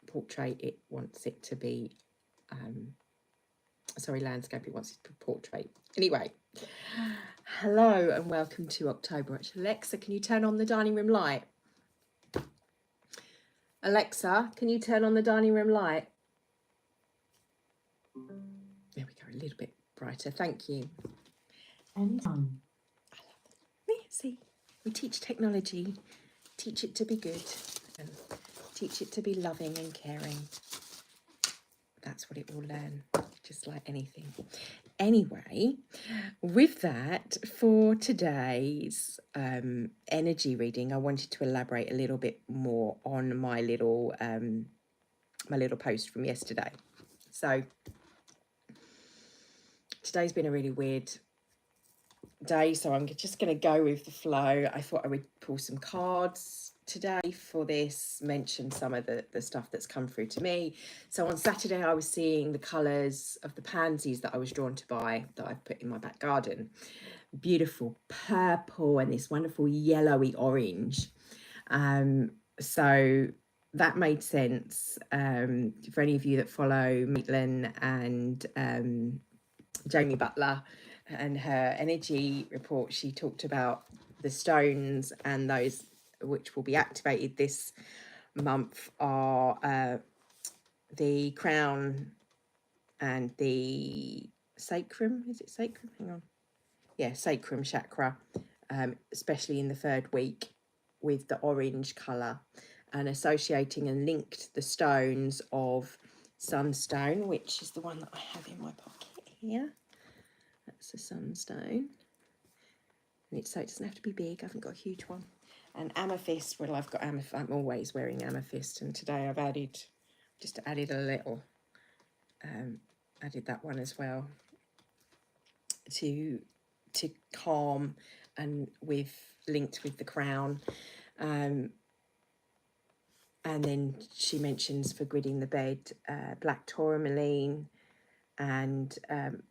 portrait, it wants it to be, landscape, it wants it to be portrait. Anyway, hello and welcome to October Watch. Alexa, can you turn on the dining room light? Alexa, can you turn on the dining room light? There we go, a little bit brighter, thank you. Anytime. I love it. See, we teach technology, teach it to be good and teach it to be loving and caring. That's what it will learn, just like anything. Anyway, with that, for today's energy reading, I wanted to elaborate a little bit more on my little post from yesterday. So today's been a really weird day, so I'm just going to go with the flow. I thought I would pull some cards today for this, mention some of the stuff that's come through to me. So on Saturday I was seeing the colours of the pansies that I was drawn to buy, that I've put in my back garden. Beautiful purple and this wonderful yellowy orange. So that made sense. For any of you that follow Maitland and Jamie Butler and her energy report, she talked about the stones, and those which will be activated this month are the crown and the sacrum. Is it sacrum? Hang on. Yeah, sacrum chakra, especially in the third week, with the orange colour, and associating and linked the stones of sunstone, which is the one that I have in my pocket here. That's a sunstone. And so it doesn't have to be big. I haven't got a huge one. And amethyst, well, I've got amethyst. I'm always wearing amethyst, and today I've added a little, added that one as well to calm, and linked with the crown. And then she mentions for gridding the bed, black tourmaline, and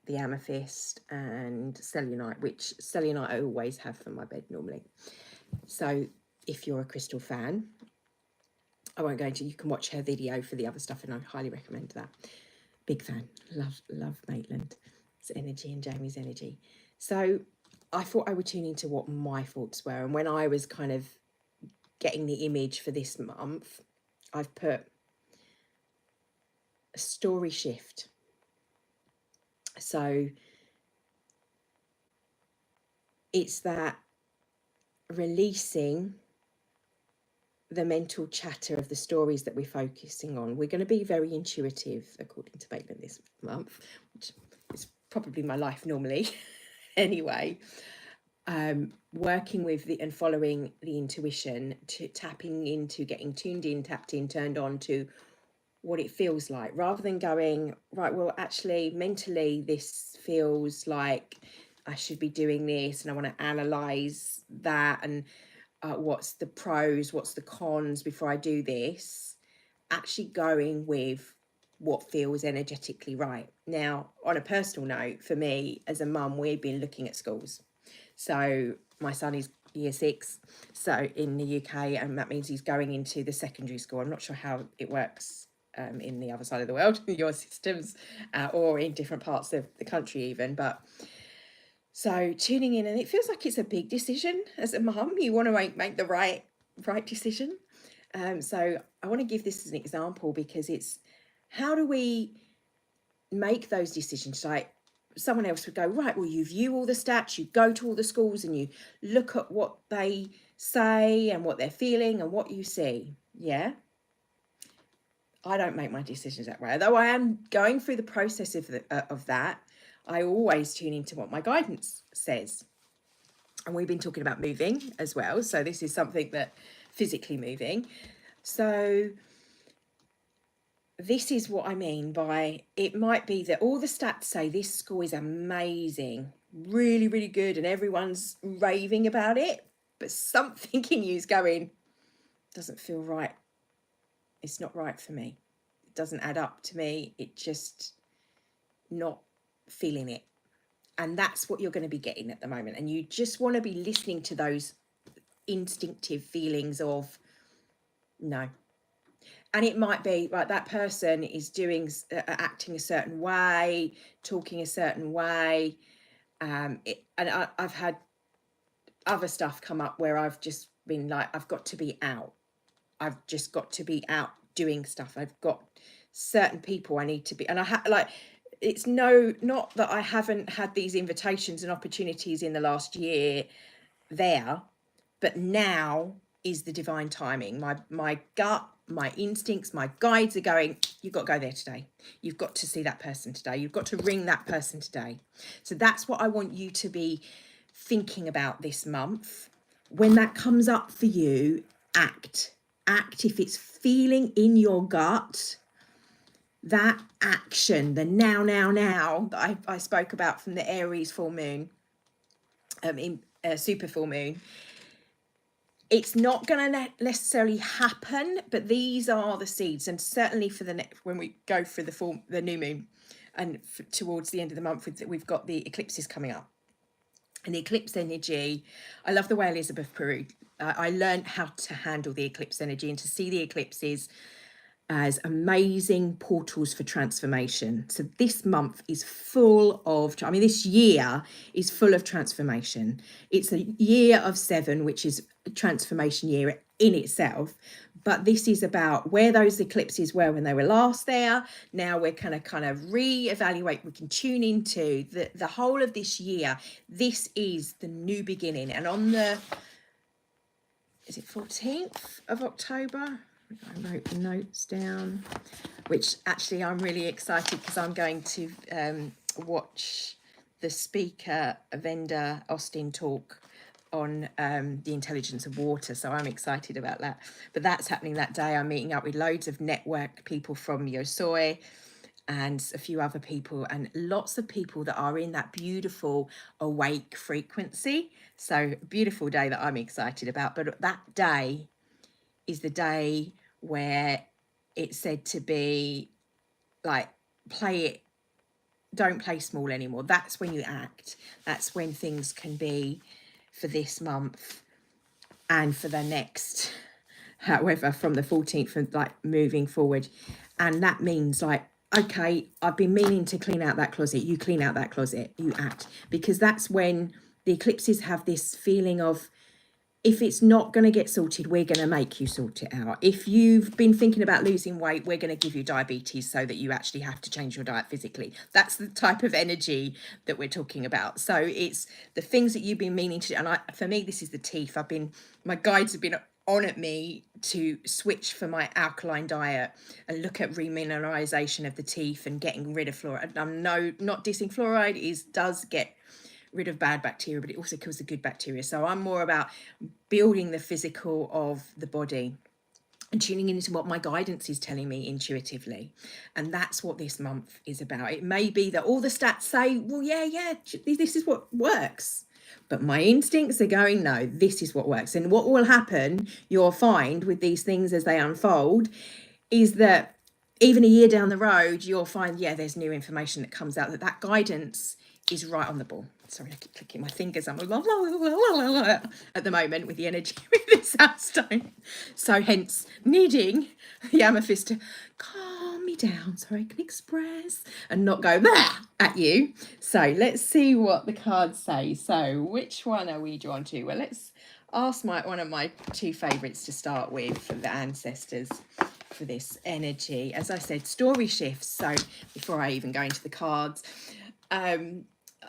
the amethyst and selenite, which selenite I always have for my bed normally. So if you're a crystal fan, I won't go into, you can watch her video for the other stuff, and I highly recommend that. Big fan, love Maitland's energy and Jamie's energy. So I thought I would tune into what my thoughts were, and when I was kind of getting the image for this month, I've put a story shift. So it's that releasing the mental chatter of the stories that we're focusing on. We're going to be very intuitive, according to Maitland, this month, which is probably my life normally anyway. Working with and following the intuition, to tapping into, getting tuned in, tapped in, turned on to what it feels like, rather than going, right, well, actually, mentally, this feels like I should be doing this, and I want to analyse that, and what's the pros, what's the cons before I do this. Actually going with what feels energetically right. Now, on a personal note, for me as a mum, we've been looking at schools. So my son is year 6, so in the UK, and that means he's going into the secondary school. I'm not sure how it works in the other side of the world, your systems, or in different parts of the country even, but so tuning in, and it feels like it's a big decision as a mum. You want to make the right decision. So I want to give this as an example, because it's, how do we make those decisions? Like, someone else would go, right, well, you view all the stats, you go to all the schools and you look at what they say and what they're feeling and what you see. Yeah. I don't make my decisions that way. Although I am going through the process of that, I always tune into what my guidance says. And we've been talking about moving as well. So this is something that physically moving. So this is what I mean by, it might be that all the stats say this school is amazing, really, really good, and everyone's raving about it, but something in you's going, doesn't feel right. It's not right for me. It doesn't add up to me. It just not feeling it. And that's what you're going to be getting at the moment. And you just want to be listening to those instinctive feelings of no. And it might be like that person is doing acting a certain way, talking a certain way. I've had other stuff come up where I've just been like, I've got to be out. I've just got to be out doing stuff. I've got certain people I need to be, and it's not that I haven't had these invitations and opportunities in the last year there, but now is the divine timing. My gut, my instincts, my guides are going, you've got to go there today. You've got to see that person today. You've got to ring that person today. So that's what I want you to be thinking about this month. When that comes up for you, act. If it's feeling in your gut, that action, the now that I spoke about from the Aries full moon, in super full moon, it's not going to necessarily happen, but these are the seeds. And certainly for the next, when we go for the new moon, and towards the end of the month, we've got the eclipses coming up. And the eclipse energy, I love the way Elizabeth Peru, I learned how to handle the eclipse energy and to see the eclipses as amazing portals for transformation. So this month is full of, this year is full of transformation. It's a year of 7, which is a transformation year in itself. But this is about where those eclipses were when they were last there. Now we're kind of re-evaluate. We can tune into the whole of this year. This is the new beginning. And on is it 14th of October? I wrote the notes down, which actually I'm really excited because I'm going to watch the speaker Venda Austin talk on the intelligence of water. So I'm excited about that. But that's happening that day. I'm meeting up with loads of network people from Yosoi and a few other people, and lots of people that are in that beautiful awake frequency. So beautiful day that I'm excited about. But that day is the day where it's said to be like, play it, don't play small anymore. That's when you act. That's when things can be for this month and for the next, however, from the 14th and like moving forward. And that means like, okay, I've been meaning to clean out that closet. You clean out that closet, you act, because that's when the eclipses have this feeling of, if it's not going to get sorted, we're going to make you sort it out. If you've been thinking about losing weight, we're going to give you diabetes so that you actually have to change your diet physically. That's the type of energy that we're talking about. So it's the things that you've been meaning to do. And for me, this is the teeth. My guides have been on at me to switch for my alkaline diet and look at remineralization of the teeth and getting rid of fluoride. I'm not dissing fluoride, does get rid of bad bacteria, but it also kills the good bacteria. So I'm more about building the physical of the body and tuning into what my guidance is telling me intuitively. And that's what this month is about. It may be that all the stats say, well, yeah, this is what works. But my instincts are going, no, this is what works. And what will happen, you'll find with these things as they unfold, is that even a year down the road, you'll find, there's new information that comes out, that guidance is right on the ball. Sorry, I keep clicking my fingers. I'm at the moment with the energy with this soundstone. So hence needing the amethyst to calm me down so I can express and not go there at you. So let's see what the cards say. So which one are we drawn to? Well, let's ask one of my 2 favourites to start with for the ancestors for this energy. As I said, story shifts. So before I even go into the cards,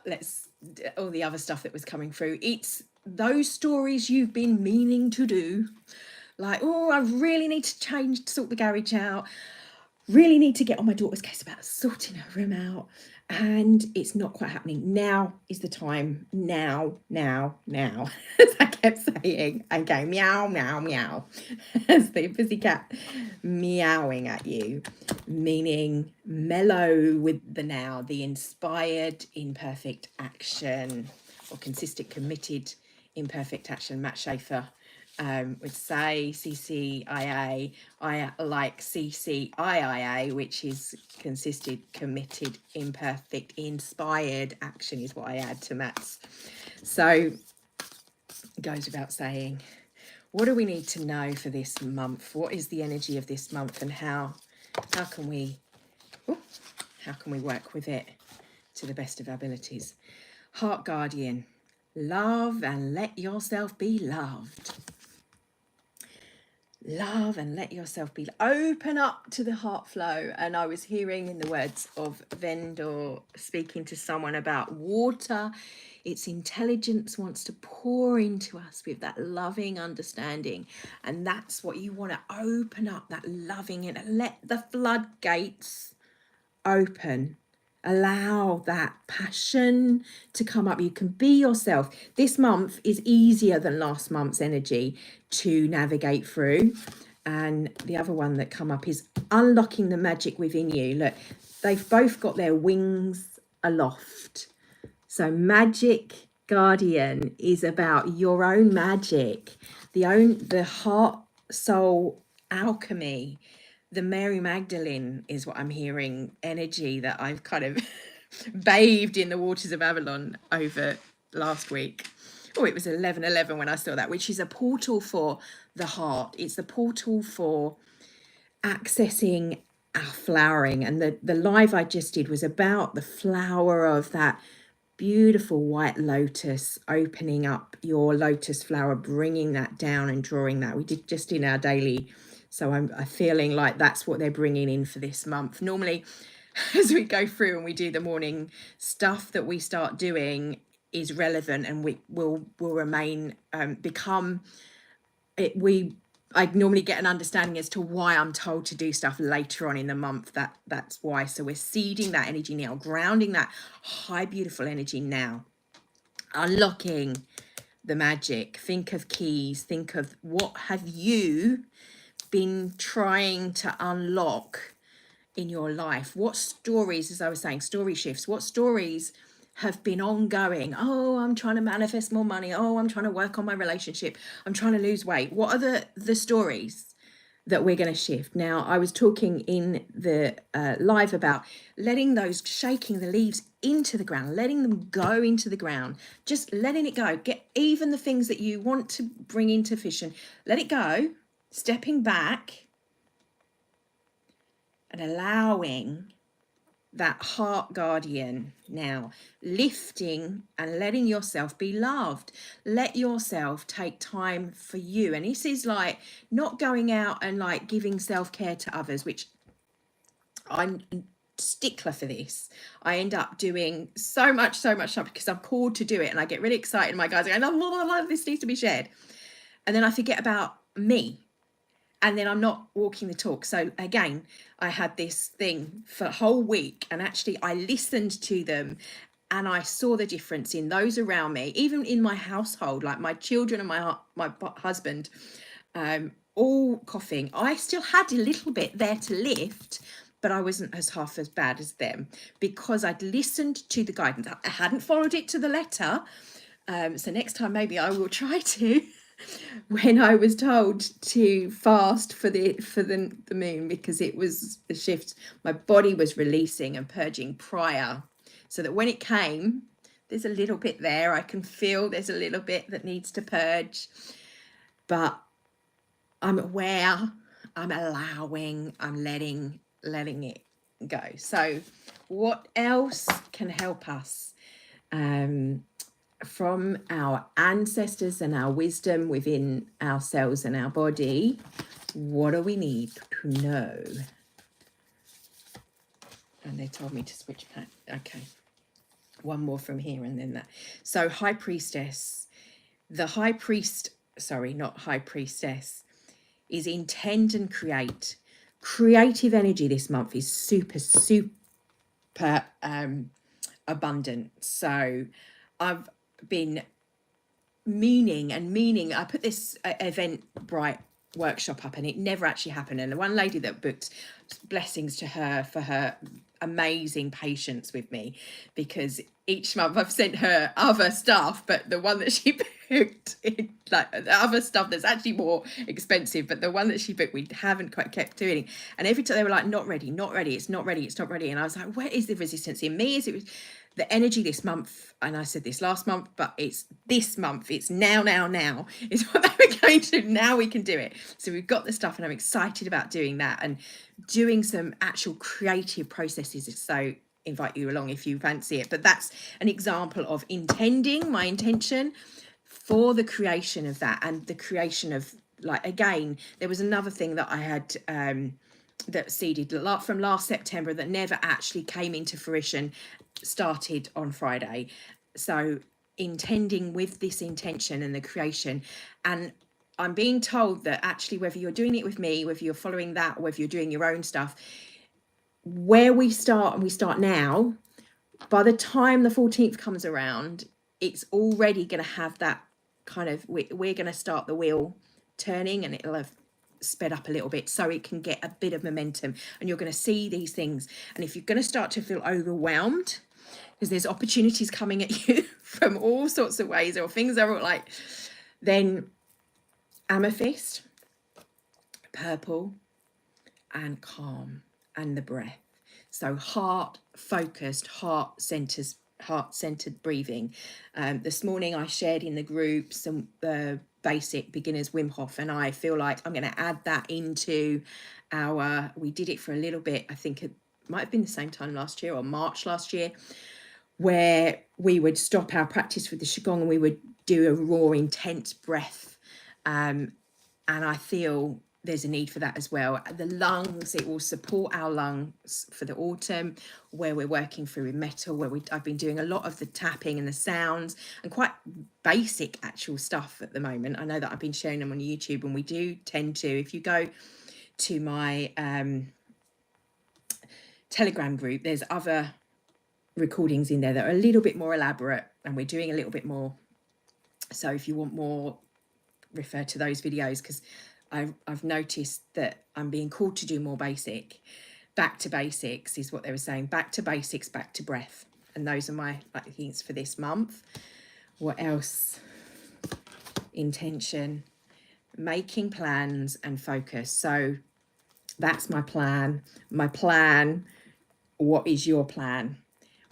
let's all the other stuff that was coming through. It's those stories you've been meaning to do, like, oh, I really need to sort the garage out, really need to get on my daughter's case about sorting her room out, and it's not quite happening. Now is the time. Now as I kept saying, okay, meow meow meow as the pussycat meowing at you, meaning mellow with the now, the inspired imperfect action, or consistent committed imperfect action. Matt Schaefer would say CCIA. I like CCIIA, which is consistent, committed, imperfect, inspired action is what I add to Matt's. So it goes without saying, What do we need to know for this month? What is the energy of this month, and how can we work with it to the best of our abilities? Heart Guardian, love and let yourself be loved. Love and let yourself be. Open up to the heart flow. And I was hearing in the words of Vendor speaking to someone about water. Its intelligence wants to pour into us with that loving understanding. And that's what you want to open up, that loving, and let the floodgates open. Allow that passion to come up. You can be yourself. This month is easier than last month's energy to navigate through. And the other one that come up is unlocking the magic within you. Look, they've both got their wings aloft. So Magic Guardian is about your own magic, the heart soul alchemy. The Mary Magdalene is what I'm hearing, energy that I've kind of bathed in the waters of Avalon over last week. Oh, it was 11:11 when I saw that, which is a portal for the heart. It's the portal for accessing our flowering. And the live I just did was about the flower of that beautiful white lotus, opening up your lotus flower, bringing that down and drawing that. We did just in our daily. So I'm feeling like that's what they're bringing in for this month. Normally, as we go through and we do the morning stuff that we start doing is relevant, and we will remain, become it. I normally get an understanding as to why I'm told to do stuff later on in the month. That's why. So we're seeding that energy now, grounding that high, beautiful energy now, unlocking the magic. Think of keys. Think of what have you been trying to unlock in your life. What stories, as I was saying, story shifts, what stories have been ongoing? Oh, I'm trying to manifest more money. Oh, I'm trying to work on my relationship. I'm trying to lose weight. What are the stories that we're going to shift? Now, I was talking in the live about letting those, shaking the leaves into the ground, letting them go into the ground, just letting it go. Get even the things that you want to bring into fruition, let it go, stepping back and allowing that heart guardian now, lifting and letting yourself be loved. Let yourself take time for you. And this is like not going out and like giving self-care to others, which I'm stickler for this. I end up doing so much stuff because I'm called to do it, and I get really excited. My guys are going, this needs to be shared. And then I forget about me. And then I'm not walking the talk. So again, I had this thing for a whole week, and actually I listened to them and I saw the difference in those around me, even in my household, like my children and my husband, all coughing. I still had a little bit there to lift, but I wasn't half as bad as them because I'd listened to the guidance. I hadn't followed it to the letter. So next time maybe I will try to. When I was told to fast for the moon, because it was a shift, my body was releasing and purging prior, so that when it came, there's a little bit there. I can feel there's a little bit that needs to purge, but I'm aware, I'm allowing, I'm letting it go. So what else can help us? From our ancestors and our wisdom within ourselves and our body, what do we need to know? And they told me to switch back. Okay, one more from here and then that. So high priestess, the high priest, sorry, not high priestess, is intend and create. Creative energy this month is super abundant. So I've been meaning I put this Eventbrite workshop up, and it never actually happened. And the one lady that booked, blessings to her for her amazing patience with me, because each month I've sent her other stuff, but the one that she booked, like the other stuff that's actually more expensive, but the one that she booked, we haven't quite kept doing. And every time they were like, not ready, not ready, it's not ready, it's not ready. And I was like, where is the resistance in me? Is it the energy this month? And I said this last month, but it's this month, it's now is what they were going to. Now we can do it. So we've got the stuff, and I'm excited about doing that and doing some actual creative processes. So invite you along if you fancy it, but that's an example of intending, my intention for the creation of that, and the creation of, like, again, there was another thing that I had that seeded from last September that never actually came into fruition, started on Friday. So intending with this intention and the creation, and I'm being told that actually, whether you're doing it with me, whether you're following that, whether you're doing your own stuff, where we start, and we start now, by the time the 14th comes around, it's already going to have that kind of, we're going to start the wheel turning, and it'll have sped up a little bit so it can get a bit of momentum, and you're going to see these things. And if you're going to start to feel overwhelmed because there's opportunities coming at you from all sorts of ways, or things are like, then amethyst, purple, and calm, and the breath. So heart focused, heart centered breathing. This morning I shared in the group some basic beginners Wim Hof, and I feel like I'm going to add that into we did it for a little bit, I think it might have been the same time last year, or March last year, where we would stop our practice with the Qigong and we would do a raw, intense breath. And I feel there's a need for that as well. The lungs, it will support our lungs for the autumn, where we're working through with metal, where I've been doing a lot of the tapping and the sounds, and quite basic actual stuff at the moment. I know that I've been sharing them on YouTube, and we do tend to, if you go to my Telegram group, there's other recordings in there that are a little bit more elaborate, and we're doing a little bit more. So if you want more, refer to those videos, because I've noticed that I'm being called to do more basic. Back to basics is what they were saying. Back to basics, back to breath. And those are my things for this month. What else? Intention, making plans, and focus. So that's my plan. My plan. What is your plan?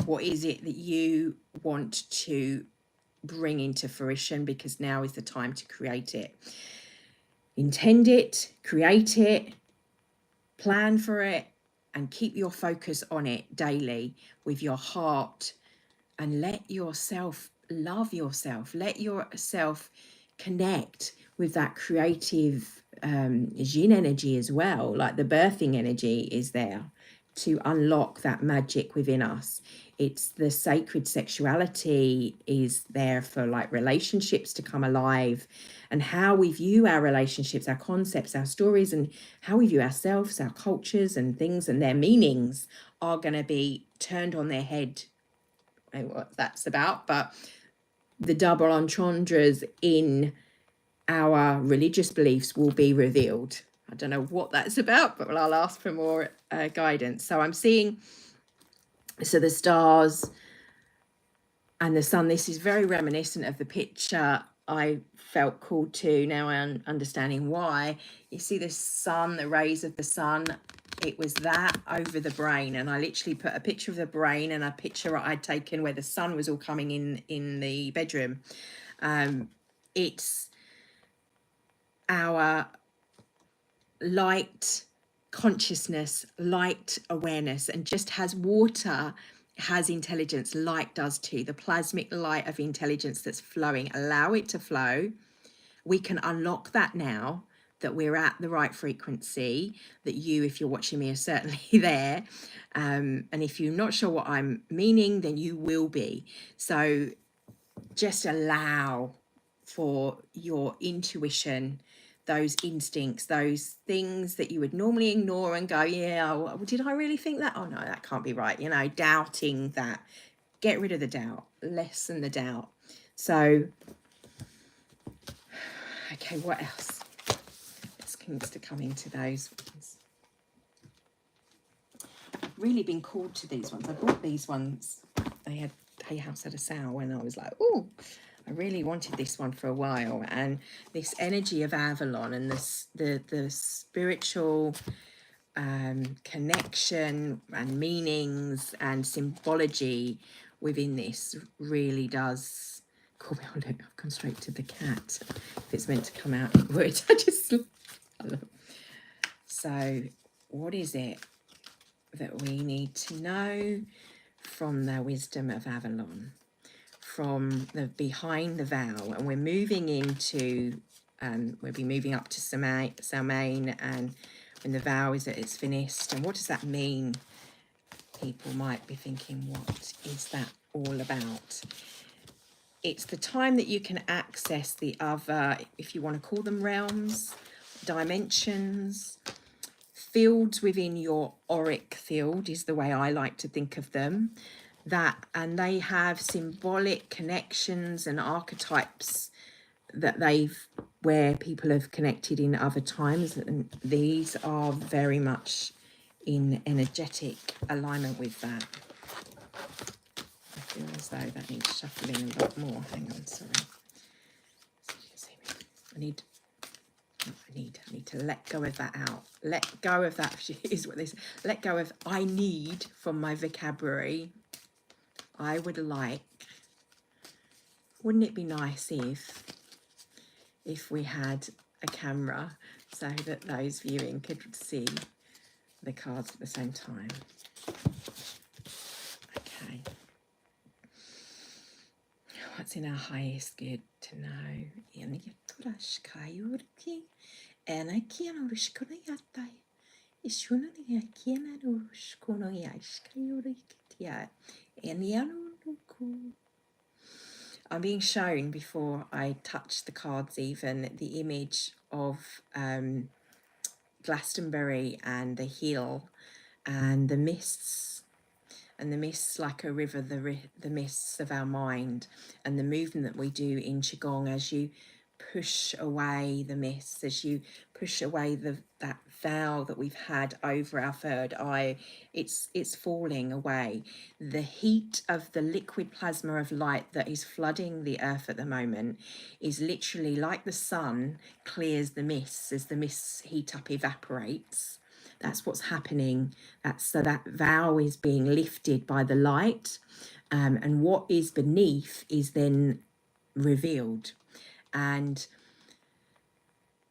What is it that you want to bring into fruition? Because now is the time to create it. Intend it, create it, plan for it, and keep your focus on it daily with your heart, and let yourself love yourself. Let yourself connect with that creative yin energy as well. Like the birthing energy is there to unlock that magic within us. It's the sacred sexuality is there for like relationships to come alive, and how we view our relationships, our concepts, our stories, and how we view ourselves, our cultures and things and their meanings are going to be turned on their head. I don't know what that's about, but the double entendres in our religious beliefs will be revealed. I don't know what that's about, but I'll ask for more guidance. So I'm seeing, so the stars and the sun, this is very reminiscent of the picture I felt called to. Now I'm understanding why. You see the sun, the rays of the sun, it was that over the brain. And I literally put a picture of the brain and a picture I'd taken where the sun was all coming in the bedroom. It's our light consciousness, light awareness, and just as water has intelligence, light does too. The plasmic light of intelligence that's flowing, allow it to flow. We can unlock that now that we're at the right frequency, that you, if you're watching me, are certainly there. And if you're not sure what I'm meaning, then you will be. So just allow for your intuition, those instincts, those things that you would normally ignore and go, yeah, well, did I really think that? Oh no, that can't be right. You know, doubting that. Get rid of the doubt, lessen the doubt. So, okay, what else? Let's come into those ones. I've really been called to these ones. I bought these ones. They had Hay House had a sale, and I was like, oh, I really wanted this one for a while. And this energy of Avalon and the spiritual connection and meanings and symbology within this really does call me on. Look, I've gone straight to the cat. If it's meant to come out, it would. So what is it that we need to know from the wisdom of Avalon, from the behind the vow? And we're moving into we'll be moving up to Samhain, and when the vow is at its finished. And what does that mean? People might be thinking, what is that all about? It's the time that you can access the other, if you want to call them realms, dimensions, fields within your auric field is the way I like to think of them. And they have symbolic connections and archetypes that where people have connected in other times, and these are very much in energetic alignment with that. I feel as though that needs shuffling a lot more. Hang on, sorry. I need to let go of that out. Let go of that is what this. Let go of I need from my vocabulary. I would like. Wouldn't it be nice if we had a camera so that those viewing could see the cards at the same time? Okay. What's in our highest good to know? I'm being shown, before I touch the cards even, the image of Glastonbury and the hill and the mists, and the mists like a river, the mists of our mind, and the movement that we do in Qigong as you push away the mists, as you push away that veil that we've had over our third eye. It's falling away. The heat of the liquid plasma of light that is flooding the earth at the moment is literally like the sun clears the mists as the mists heat up, evaporates. That's what's happening. So that vow is being lifted by the light, and what is beneath is then revealed. And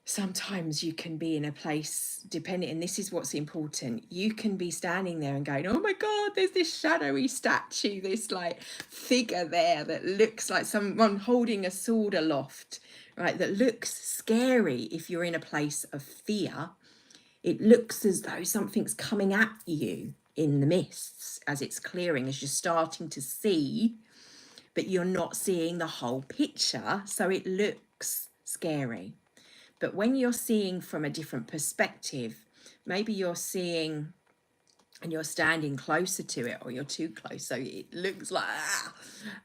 sometimes you can be in a place, depending, and this is what's important, you can be standing there and going, oh my God, there's this shadowy statue, this like figure there that looks like someone holding a sword aloft, right? That looks scary if you're in a place of fear. It looks as though something's coming at you in the mists as it's clearing, as you're starting to see, but you're not seeing the whole picture, so it looks scary. But when you're seeing from a different perspective, maybe you're seeing and you're standing closer to it, or you're too close, so it looks like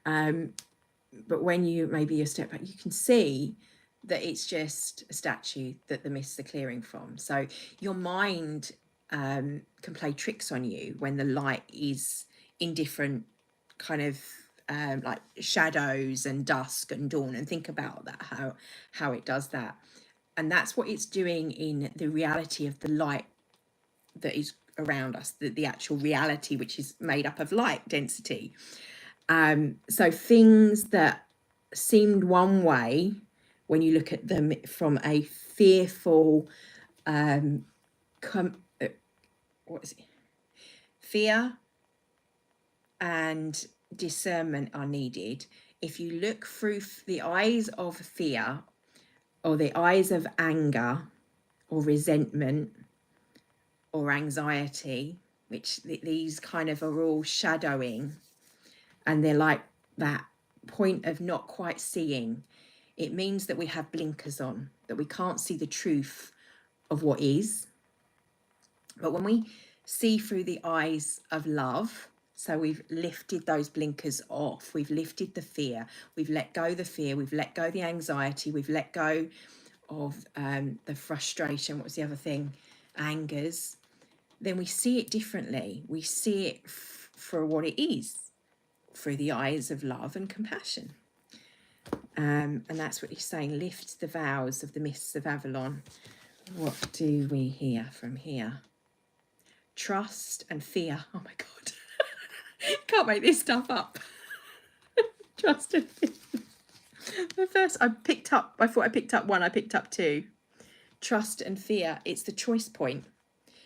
but when you step back, you can see that it's just a statue that the mists are clearing from. So your mind can play tricks on you when the light is in different kind of like shadows and dusk and dawn, and think about that, how it does that. And that's what it's doing in the reality of the light that is around us, the actual reality, which is made up of light density. So things that seemed one way when you look at them from a fearful, fear and discernment are needed. If you look through the eyes of fear, or the eyes of anger, or resentment, or anxiety, which these kind of are all shadowing, and they're like that point of not quite seeing, it means that we have blinkers on, that we can't see the truth of what is. But when we see through the eyes of love, so we've lifted those blinkers off, we've lifted the fear, we've let go the fear, we've let go the anxiety, we've let go of the frustration, what was the other thing, angers, then we see it differently. We see it for what it is. through the eyes of love and compassion. And that's what he's saying. Lift the vows of the mists of Avalon. What do we hear from here? Trust and fear. Oh my God. Can't make this stuff up. Trust and fear. The first I thought I picked up one, I picked up two. Trust and fear. It's the choice point.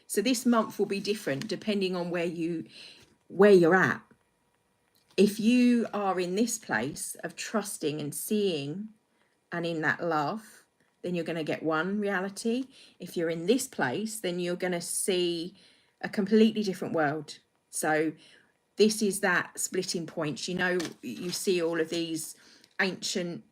So this month will be different depending on where you're at. If you are in this place of trusting and seeing and in that love, then you're going to get one reality. If you're in this place, then you're going to see a completely different world. So this is that splitting point. You know, you see all of these ancient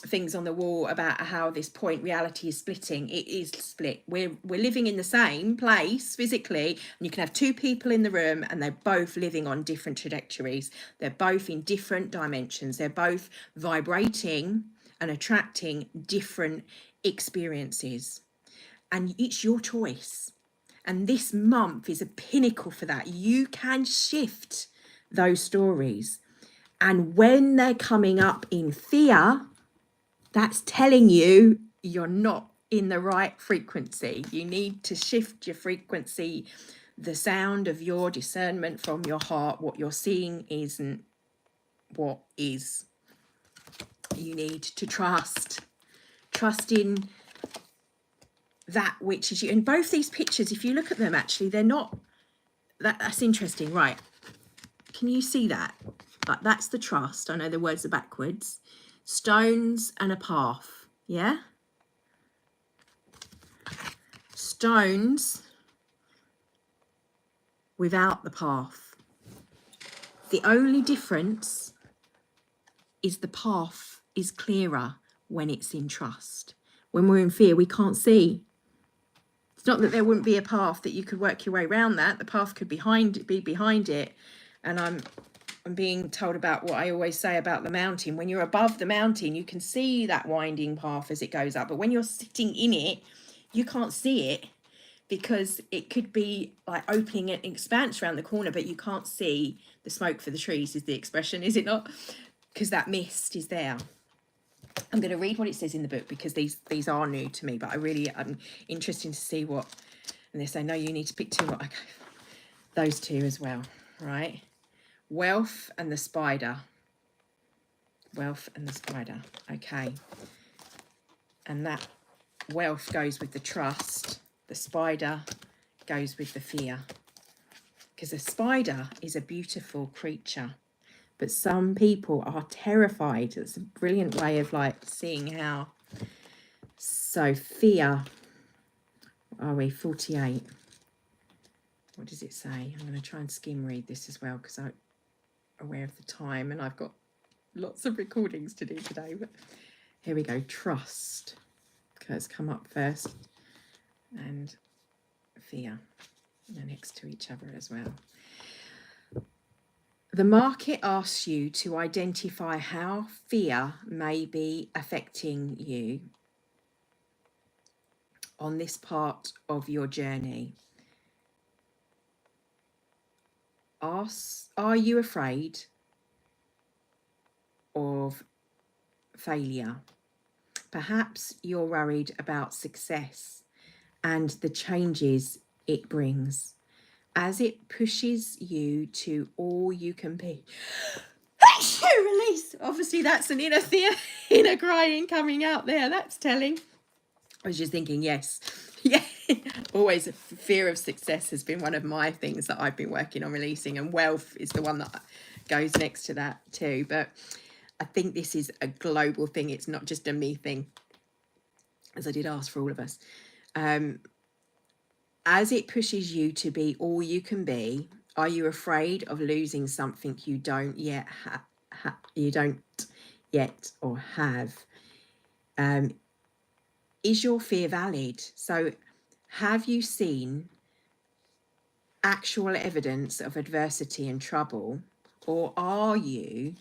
things on the wall about how this point reality is splitting. It is split. We're living in the same place physically, and you can have two people in the room and they're both living on different trajectories. They're both in different dimensions. They're both vibrating and attracting different experiences, and it's your choice. And this month is a pinnacle for that. You can shift those stories, and when they're coming up in fear, that's telling you you're not in the right frequency. You need to shift your frequency, the sound of your discernment from your heart. What you're seeing isn't what is. You need to trust in that which is you. And both these pictures, if you look at them, actually, they're not, that's interesting, right? Can you see that? Like, that's the trust. I know the words are backwards. Stones and a path. Yeah? Stones without the path. The only difference is the path is clearer when it's in trust. When we're in fear, we can't see. It's not that there wouldn't be a path that you could work your way around that. The path could be behind it. And I'm being told about what I always say about the mountain. When you're above the mountain, you can see that winding path as it goes up. But when you're sitting in it, you can't see it, because it could be like opening an expanse around the corner, but you can't see the smoke for the trees, is the expression, is it not? Because that mist is there. I'm going to read what it says in the book, because these are new to me, but I'm interested to see what, and they say, no, you need to pick two. Okay, those two as well, right? Wealth and the spider. Wealth and the spider. Okay. And that wealth goes with the trust. The spider goes with the fear. Because a spider is a beautiful creature, but some people are terrified. It's a brilliant way of like seeing how. So fear. Are we 48? What does it say? I'm going to try and skim read this as well, because I'm aware of the time and I've got lots of recordings to do today. But here we go. Trust. Okay, it's come up first. And fear. They're next to each other as well. The market asks you to identify how fear may be affecting you on this part of your journey. Are you afraid of failure? Perhaps you're worried about success and the changes it brings, as it pushes you to all you can be. Release. Obviously, that's an inner crying coming out there. That's telling. I was just thinking, yes. Yeah. Always a fear of success has been one of my things that I've been working on releasing, and wealth is the one that goes next to that too. But I think this is a global thing. It's not just a me thing, as I did ask for all of us. As it pushes you to be all you can be, are you afraid of losing something you don't yet or have? Is your fear valid? So have you seen actual evidence of adversity and trouble, or are you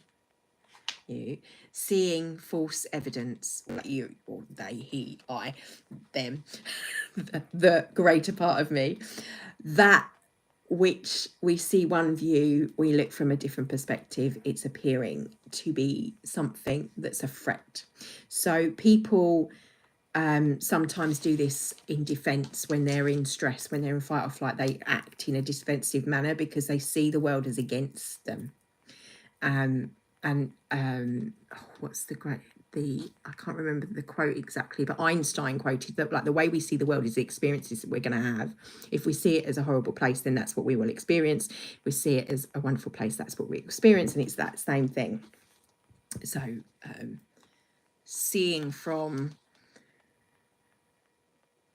seeing false evidence? You, or they, he, I, them, the greater part of me, that which we see one view, we look from a different perspective, it's appearing to be something that's a threat. So people sometimes do this in defense when they're in stress, when they're in fight or flight, they act in a defensive manner because they see the world as against them. What's I can't remember the quote exactly, but Einstein quoted that, like, the way we see the world is the experiences that we're going to have. If we see it as a horrible place, then that's what we will experience. If we see it as a wonderful place, that's what we experience, and it's that same thing. So seeing from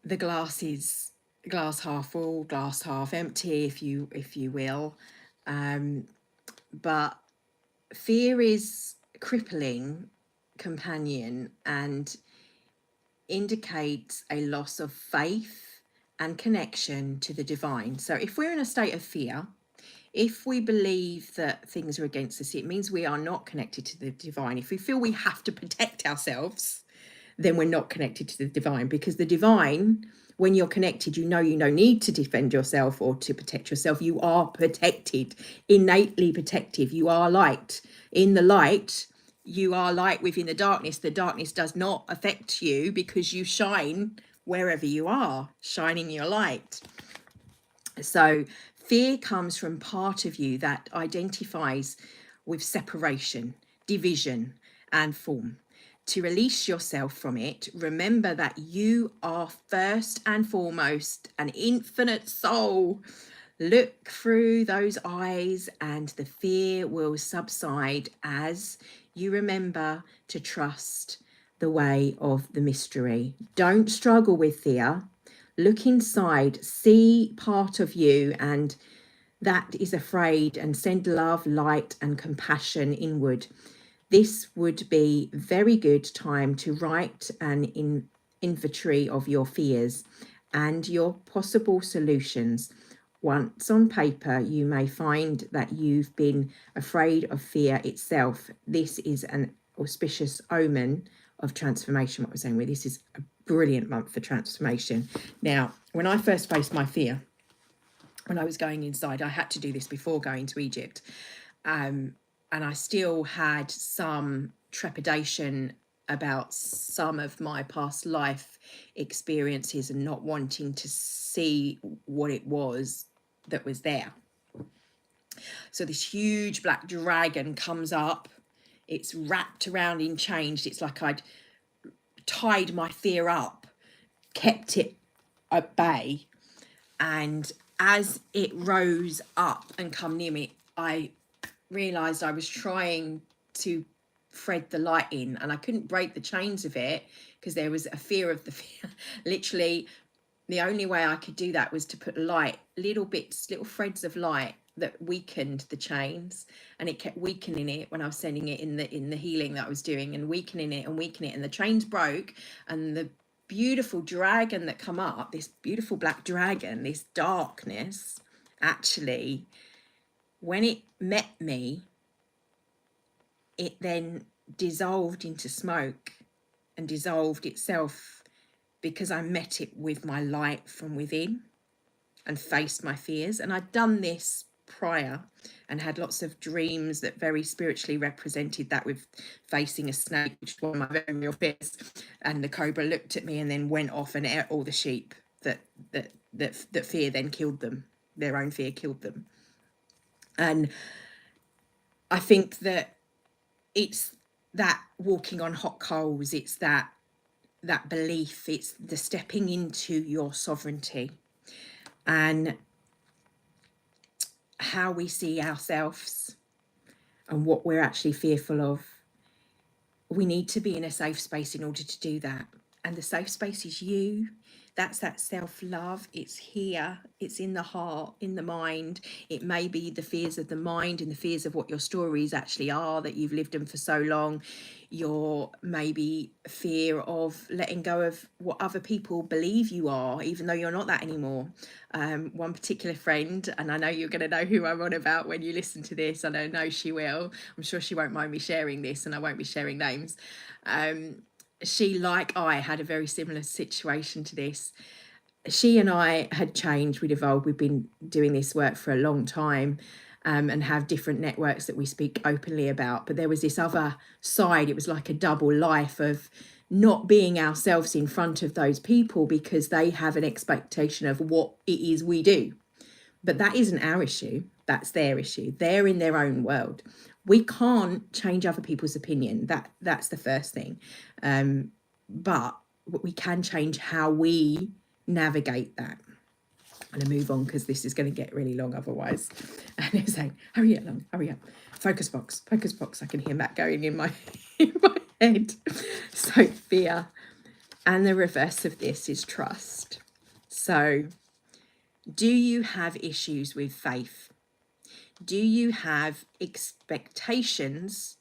the glass half full, glass half empty, if you will, but fear is crippling companion and indicates a loss of faith and connection to the divine. So if we're in a state of fear, if we believe that things are against us, it means we are not connected to the divine. If we feel we have to protect ourselves, then we're not connected to the divine, because the divine, when you're connected, you don't need to defend yourself or to protect yourself. You are protected, innately protective. You are light. In the light, you are light within the darkness. The darkness does not affect you because you shine wherever you are, shining your light. So fear comes from part of you that identifies with separation, division, and form. To release yourself from it, remember that you are first and foremost an infinite soul. Look through those eyes and the fear will subside as you remember to trust the way of the mystery. Don't struggle with fear. Look inside, see part of you and that is afraid, and send love, light, and compassion inward. This would be a very good time to write an inventory of your fears and your possible solutions. Once on paper, you may find that you've been afraid of fear itself. This is an auspicious omen of transformation. What we're saying, this is a brilliant month for transformation. Now, when I first faced my fear, when I was going inside, I had to do this before going to Egypt. And I still had some trepidation about some of my past life experiences and not wanting to see what it was that was there. So this huge black dragon comes up. It's wrapped around in chains. It's like I'd tied my fear up, kept it at bay. And as it rose up and come near me, I realised I was trying to thread the light in and I couldn't break the chains of it because there was a fear of the fear. Literally, the only way I could do that was to put light, little threads of light that weakened the chains, and it kept weakening it when I was sending it in the healing that I was doing, and weakening it, and the chains broke, and the beautiful dragon that come up, this beautiful black dragon, this darkness, actually, when it met me, it then dissolved into smoke and dissolved itself because I met it with my light from within and faced my fears. And I'd done this prior and had lots of dreams that very spiritually represented that, with facing a snake, which is one of my very real fears. And the cobra looked at me and then went off and ate all the sheep that fear then killed them. Their own fear killed them. And I think that it's that walking on hot coals, it's that belief, it's the stepping into your sovereignty and how we see ourselves and what we're actually fearful of. We need to be in a safe space in order to do that. And the safe space is you. That's that self-love. It's here. It's in the heart, in the mind. It may be the fears of the mind and the fears of what your stories actually are, that you've lived them for so long. Your maybe fear of letting go of what other people believe you are, even though you're not that anymore. One particular friend, and I know you're going to know who I'm on about when you listen to this, and I know she will. I'm sure she won't mind me sharing this, and I won't be sharing names. She, like I, had a very similar situation to this. she and I had changed, we'd evolved, we've been doing this work for a long time, and have different networks that we speak openly about. But there was this other side, it was like a double life of not being ourselves in front of those people because they have an expectation of what it is we do. But that isn't our issue, that's their issue. They're in their own world. We can't change other people's opinion. That's the first thing. But we can change how we navigate that. I'm going to move on because this is going to get really long otherwise. And they're saying, hurry up, long, hurry up. Focus box. I can hear Matt going in my, in my head. So fear. And the reverse of this is trust. So do you have issues with faith? Do you have expectations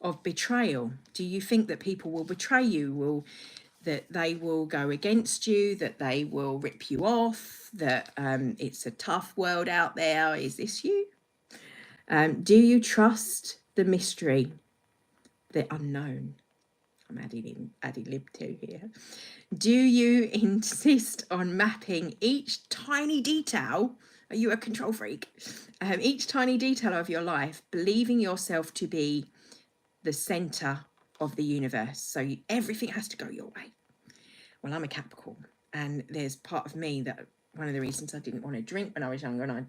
of betrayal? Do you think that people will betray you, that they will go against you, that they will rip you off, that it's a tough world out there? Is this you? Do you trust the mystery, the unknown? I'm adding lib to here. Do you insist on mapping each tiny detail? Are you a control freak? Each tiny detail of your life, believing yourself to be the center of the universe. So everything has to go your way. Well, I'm a Capricorn, and there's part of me that one of the reasons I didn't want to drink when I was younger, and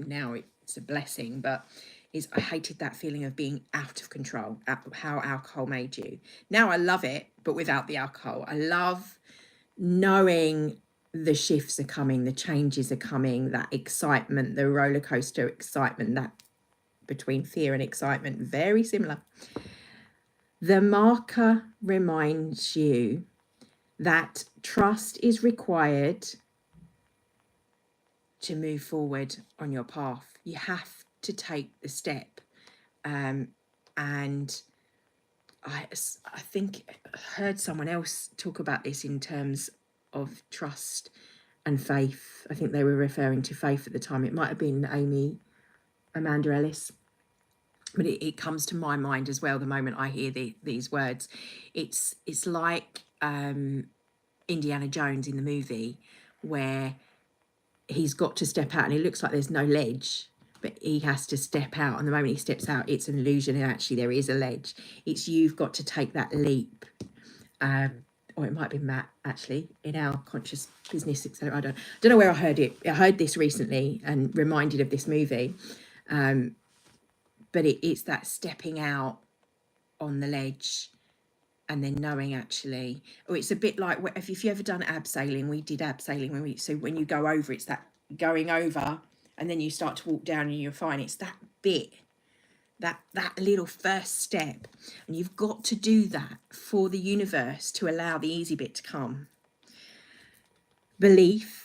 now it's a blessing, but is I hated that feeling of being out of control, how alcohol made you. Now I love it, but without the alcohol. I love knowing the shifts are coming, the changes are coming, that excitement, the roller coaster excitement, that between fear and excitement, very similar. The marker reminds you that trust is required to move forward on your path. You have to take the step. And I think I heard someone else talk about this in terms of trust and faith. I think they were referring to faith at the time. It might have been Amanda Ellis. But it comes to my mind as well the moment I hear these words. It's like Indiana Jones in the movie, where he's got to step out and it looks like there's no ledge, but he has to step out. And the moment he steps out, it's an illusion, and actually there is a ledge. It's you've got to take that leap. Or it might be Matt, actually, in our Conscious Business Accelerator. I don't know where I heard it. I heard this recently and reminded of this movie. But it's that stepping out on the ledge and then knowing actually, it's a bit like if you've ever done abseiling. We did abseiling so when you go over, it's that going over and then you start to walk down and you're fine. It's that bit, that little first step, and you've got to do that for the universe to allow the easy bit to come. Belief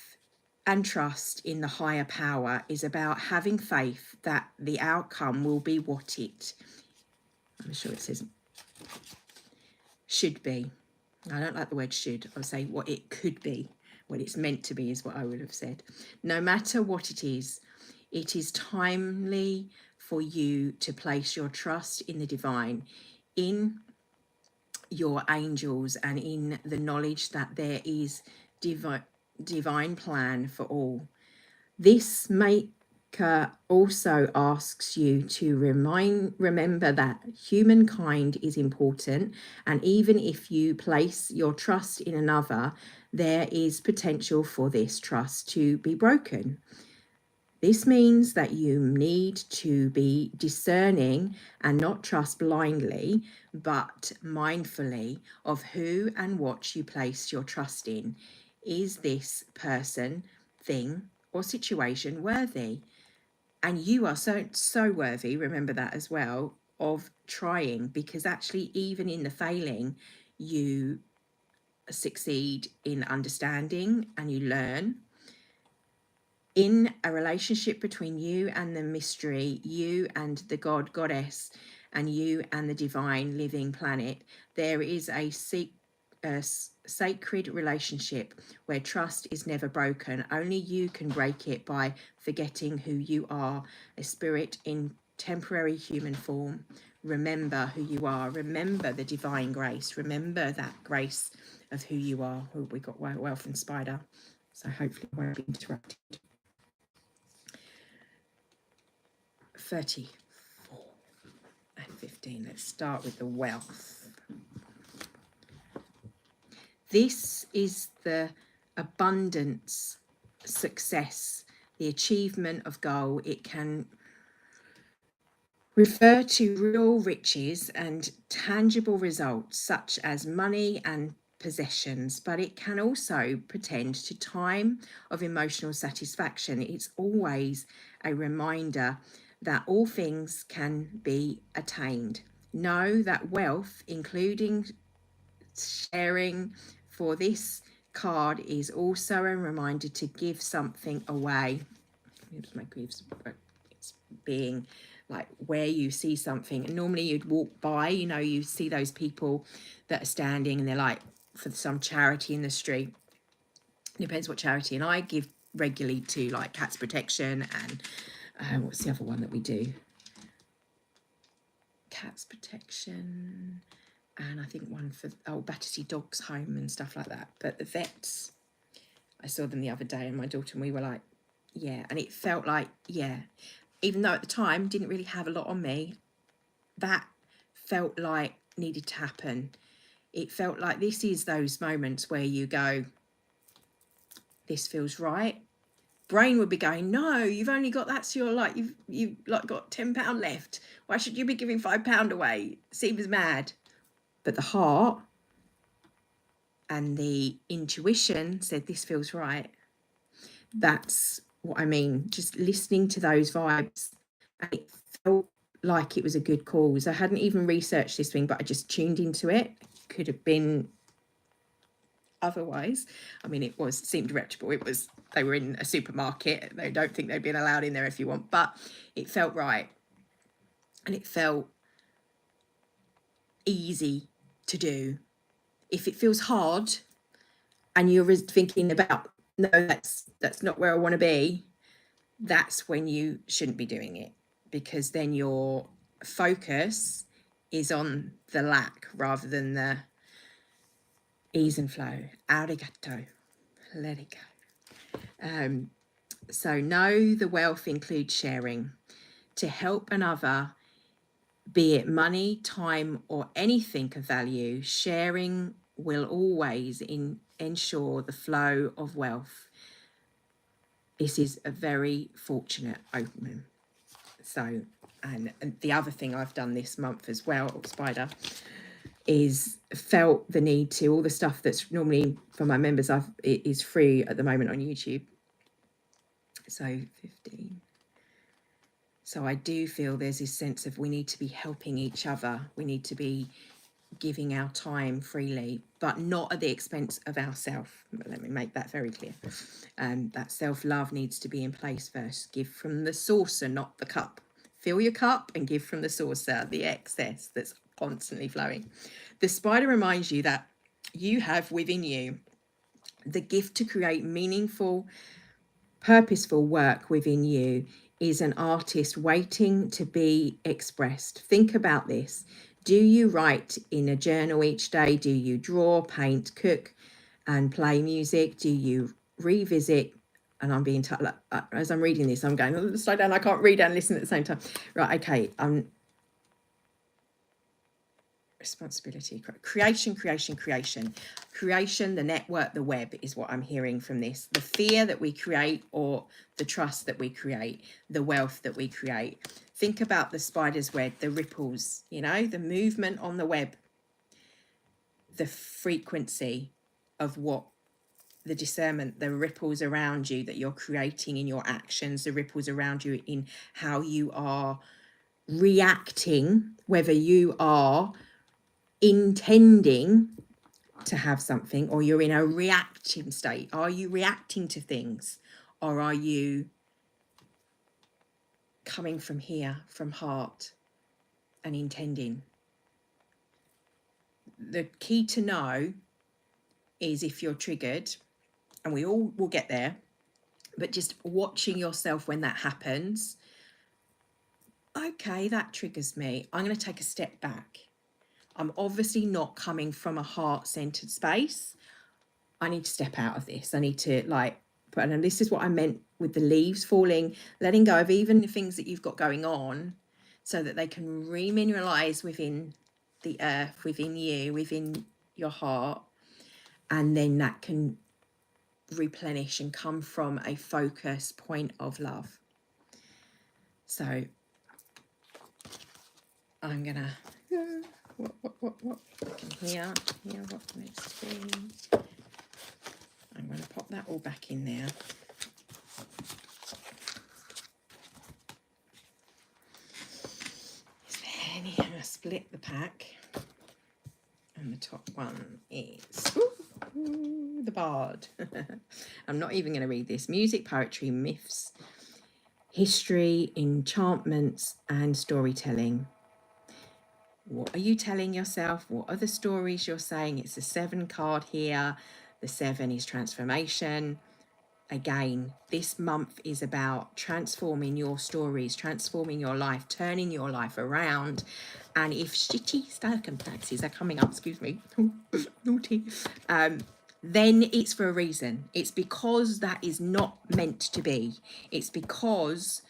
and trust in the higher power is about having faith that the outcome will be what I'm sure it says should be. I don't like the word should. I'll say what it could be, what it's meant to be is what I would have said. No matter what it is timely for you to place your trust in the divine, in your angels, and in the knowledge that there is divine plan for all. This maker also asks you to remember that humankind is important, and even if you place your trust in another, there is potential for this trust to be broken. This means that you need to be discerning and not trust blindly, but mindfully of who and what you place your trust in. Is this person, thing, or situation worthy? And you are so worthy, remember that as well, of trying, because actually even in the failing, you succeed in understanding and you learn. In a relationship between you and the mystery, you and the God, Goddess, and you and the divine living planet, there is a sacred relationship where trust is never broken. Only you can break it by forgetting who you are, a spirit in temporary human form. Remember who you are. Remember the divine grace. Remember that grace of who you are. Oh, we got Wealth and Spider. So hopefully I won't be interrupted. 34 and 15. Let's start with the wealth. This is the abundance, success, the achievement of goal. It can refer to real riches and tangible results such as money and possessions, but it can also pretend to time of emotional satisfaction. It's always a reminder that all things can be attained. Know that wealth, including sharing for this card, is also a reminder to give something away. It's being like where you see something, and normally you'd walk by, you know, you see those people that are standing and they're like for some charity in the street. Depends what charity, and I give regularly to like Cats Protection and what's the other one that we do? Cats Protection, and I think one for Battersea Dogs Home and stuff like that. But the vets, I saw them the other day, and my daughter and we were like, yeah, and it felt like, yeah, even though at the time didn't really have a lot on me, that felt like needed to happen. It felt like this is those moments where you go, this feels right. Brain would be going, no, you've only got, that's your, like, you've like got £10 left. Why should you be giving £5 away? Seems mad. But the heart and the intuition said, this feels right. That's what I mean. Just listening to those vibes. And it felt like it was a good cause. I hadn't even researched this thing, but I just tuned into it. Could have been otherwise. I mean, it seemed reputable. They were in a supermarket. They don't think they'd been allowed in there if you want, but it felt right. And it felt easy to do. If it feels hard and you're thinking about, no, that's not where I want to be, that's when you shouldn't be doing it, because then your focus is on the lack rather than the ease and flow. Arigato. Let it go. So know the wealth includes sharing. To help another, be it money, time, or anything of value, sharing will always ensure the flow of wealth. This is a very fortunate omen. So, and the other thing I've done this month as well, Spider, is felt the need to, all the stuff that's normally for my members, it is free at the moment on YouTube. So 15. So I do feel there's this sense of we need to be helping each other. We need to be giving our time freely, but not at the expense of ourselves. Let me make that very clear. That self-love needs to be in place first. Give from the saucer, not the cup. Fill your cup and give from the saucer, the excess that's constantly flowing. The spider reminds you that you have within you the gift to create meaningful, purposeful work within you. Is an artist waiting to be expressed. Think about this. Do you write in a journal each day? Do you draw, paint, cook, and play music? Do you revisit? And I'm being told, as I'm reading this, I'm going, oh, slow down, I can't read and listen at the same time. Right, okay. Responsibility, creation, the network, the web is what I'm hearing from this. The fear that we create, or the trust that we create, the wealth that we create. Think about the spider's web, the ripples, you know, the movement on the web, the frequency of what the discernment, the ripples around you that you're creating in your actions, the ripples around you in how you are reacting, whether you are intending to have something or you're in a reaction state. Are you reacting to things, or are you coming from here, from heart and intending? The key to know is if you're triggered, and we all will get there, but just watching yourself when that happens. Okay, that triggers me. I'm going to take a step back. I'm obviously not coming from a heart-centered space. I need to step out of this. I need to, like, And this is what I meant with the leaves falling, letting go of even the things that you've got going on, so that they can remineralize within the earth, within you, within your heart, and then that can replenish and come from a focus point of love. So I'm gonna what here what needs to be. I'm gonna pop that all back in there. Anyhow, I split the pack, and the top one is the Bard. I'm not even going to read this. Music, poetry, myths, history, enchantments, and storytelling. What are you telling yourself? What are the stories you're saying? It's a 7 card here. The 7 is transformation. Again, this month is about transforming your stories, transforming your life, turning your life around. And if shitty circumstances are coming up, excuse me, naughty, then it's for a reason. It's because that is not meant to be. It's because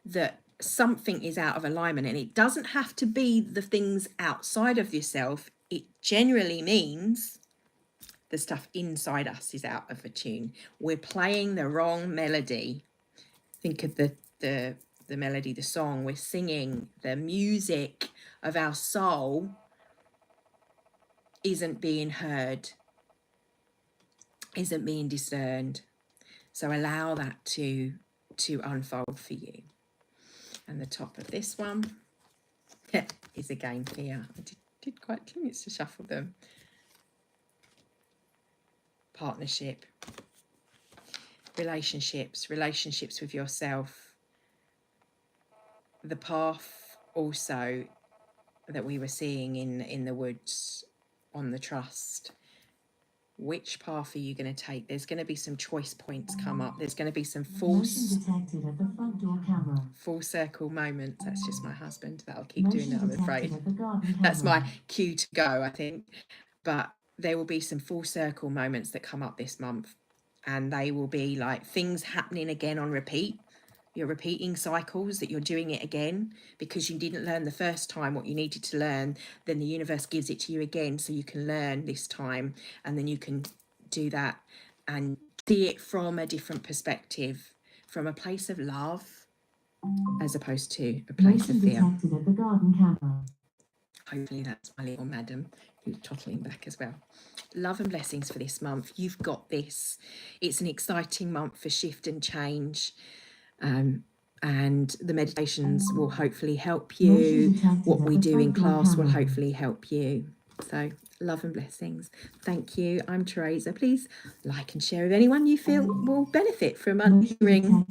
that something is out of alignment, and it doesn't have to be the things outside of yourself. It generally means the stuff inside us is out of a tune. We're playing the wrong melody. Think of the melody, the song we're singing. The music of our soul isn't being heard, isn't being discerned. So allow that to unfold for you. And the top of this one is again here. I did quite 2 minutes to shuffle them. Partnership, relationships with yourself. The path also that we were seeing in the woods on the trust. Which path are you going to take? There's going to be some choice points come up. There's going to be some full circle moments. That's just my husband. That'll keep doing that, I'm afraid. That's my cue to go, I think. But there will be some full circle moments that come up this month, and they will be like things happening again on repeat. You're repeating cycles, that you're doing it again because you didn't learn the first time what you needed to learn. Then the universe gives it to you again so you can learn this time, and then you can do that and see it from a different perspective, from a place of love as opposed to a place of fear. Hopefully that's my little madam who's toddling back as well. Love and blessings for this month. You've got this. It's an exciting month for shift and change. And the meditations will hopefully help you. What we do in class will hopefully help you. So love and blessings. Thank you. I'm Teresa. Please like and share with anyone you feel will benefit from hearing